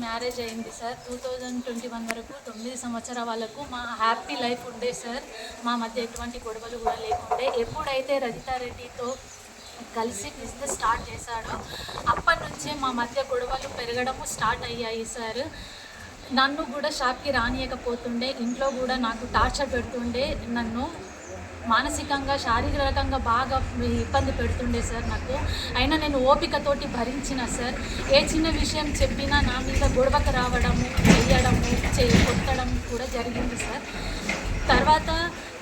Marriage అయింది sir. 2021 వరకు 9 సంవత్సరాల వాళ్ళకు మా హ్యాపీ లైఫ్ ఉండే సార్. మా మధ్య ఎటువంటి గొడవలు కూడా లేకుండే. ఎప్పుడైతే రజితారెడ్డితో కలిసి బిజినెస్ స్టార్ట్ చేశాడో అప్పటి నుంచే మా మధ్య గొడవలు పెరగడము స్టార్ట్ అయ్యాయి సార్. నన్ను కూడా షాప్కి రానియకపోతుండే, ఇంట్లో కూడా నాకు టార్చర్ పెడుతుండే, నన్ను మానసికంగా శారీరకంగా బాగా ఇబ్బంది పెడుతుండే సార్ నాకు. అయినా నేను ఓపికతోటి భరించిన సార్. ఏ చిన్న విషయం చెప్పినా నా మీద గొడవకు రావడము, చెయ్యడము, కొట్టడం కూడా జరిగింది సార్. తర్వాత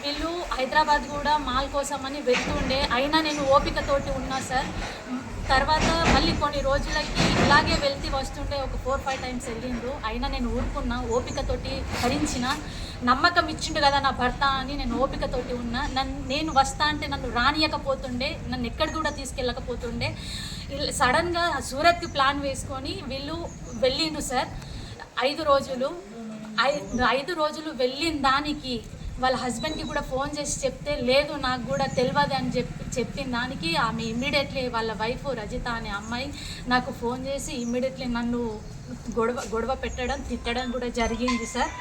వీళ్ళు హైదరాబాద్ కూడా మాల్ కోసమని వెళ్తుండే, అయినా నేను ఓపికతోటి ఉన్నా సార్. తర్వాత మళ్ళీ కొన్ని రోజులకి ఇలాగే వెళ్తూ వస్తుండే, ఒక 4-5 టైమ్స్ వెళ్ళిండు. అయినా నేను ఊరుకున్నా, ఓపికతోటి భరించిన. నమ్మకం ఇచ్చిండు కదా నా భర్త అని నేను ఓపికతోటి ఉన్నా. నేను వస్తా అంటే నన్ను రానియకపోతుండే, నన్ను ఎక్కడికి కూడా తీసుకెళ్ళకపోతుండే. సడన్గా సూరత్కి ప్లాన్ వేసుకొని వీళ్ళు వెళ్ళిండు సార్. 5 రోజులు వెళ్ళిన దానికి వాళ్ళ హస్బెండ్కి కూడా ఫోన్ చేసి చెప్తే, లేదు నాకు కూడా తెలియదు అని చెప్పిన దానికి ఆమె ఇమ్మీడియట్లీ వాళ్ళ వైఫ్ రజిత అనే అమ్మాయి నాకు ఫోన్ చేసి ఇమ్మీడియట్లీ నన్ను గొడవ పెట్టడం, తిట్టడం కూడా జరిగింది సార్.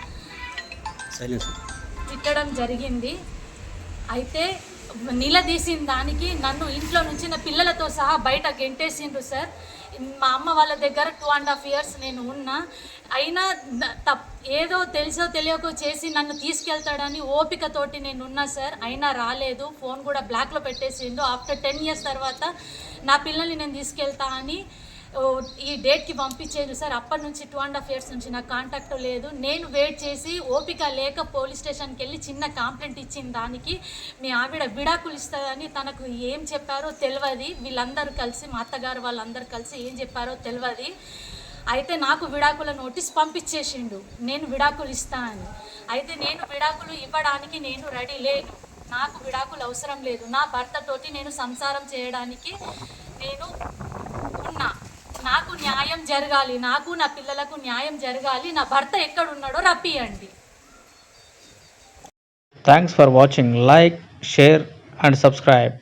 తిట్టడం జరిగింది. అయితే నిలదీసిన దానికి నన్ను ఇంట్లో నుంచి నా పిల్లలతో సహా బయట గెంటేసిండ్రు సార్. మా అమ్మ వాళ్ళ దగ్గర 2.5 years నేను ఉన్నా. అయినా ఏదో తెలుసో తెలియకో చేసి నన్ను తీసుకెళ్తాడని ఓపికతోటి నేను ఉన్నా సార్. అయినా రాలేదు. ఫోన్ కూడా బ్లాక్లో పెట్టేసిండు. ఆఫ్టర్ 10 years తర్వాత నా పిల్లల్ని నేను తీసుకెళ్తా అని ఈ డేట్కి పంపించేది సార్. అప్పటి నుంచి 2.5 years నుంచి నాకు కాంటాక్ట్ లేదు. నేను వెయిట్ చేసి ఓపిక లేక పోలీస్ స్టేషన్కి వెళ్ళి చిన్న కంప్లైంట్ ఇచ్చిన దానికి మీ ఆవిడ విడాకులు ఇస్తుందని తనకు ఏం చెప్పారో తెలియదు. వీళ్ళందరూ కలిసి, మా అత్తగారు వాళ్ళందరూ కలిసి ఏం చెప్పారో తెలియదు. అయితే నాకు విడాకుల నోటీస్ పంపించేసిండు, నేను విడాకులు ఇస్తా అని. అయితే నేను విడాకులు ఇవ్వడానికి నేను రెడీ లేను. నాకు విడాకులు అవసరం లేదు. నా భర్తతోటి నేను సంసారం చేయడానికి నేను ఉన్నా. నాకు న్యాయం జరగాలి, నాకు నా పిల్లలకు న్యాయం జరగాలి. నా భర్త ఎక్కడున్నాడో రప్పియండి. Thanks for watching. Like, share and subscribe.